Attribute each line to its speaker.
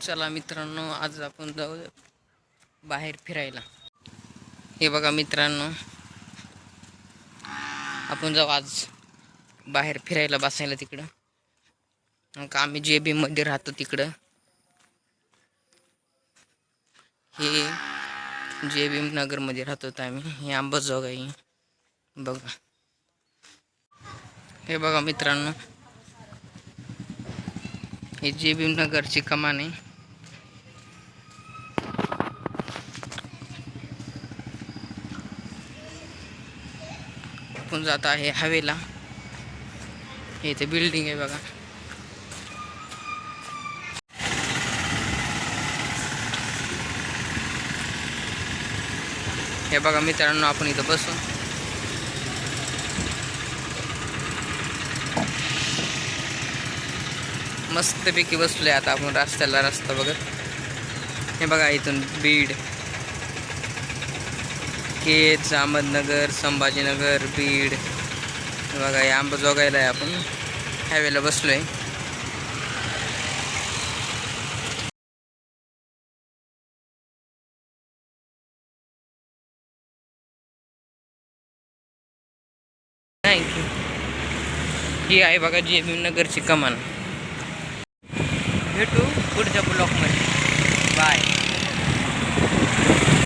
Speaker 1: चला मित्रांनो, आज आपण जाऊ बाहेर फिरायला. हे बघा मित्रांनो, आपण जाऊ आज बाहेर फिरायला बसायला तिकडं. मग आम्ही JB मध्ये राहतो तिकडं. हे JB नगरमध्ये राहतो आम्ही. हे अंबाजोगाई बघा. हे बघा मित्रांनो, हे JB नगरची कमान आहे. आपण जात आहे हवेला. हे इथे बिल्डिंग आहे बघा. हे बघा मित्रांनो, आपण इथं बसू. मस्तपैकी बसलोय आता आपण रस्ता बघत. हे बघा, इथून बीड, केज, अहमदनगर, संभाजीनगर, बीड. हे बघा, हे अंबाजोगाईला आहे. आपण हायवेला बसलोय. थँक्यू. ही आहे बघा JB नगरची कमान. भेटू पुढच्या ब्लॉकमध्ये. बाय.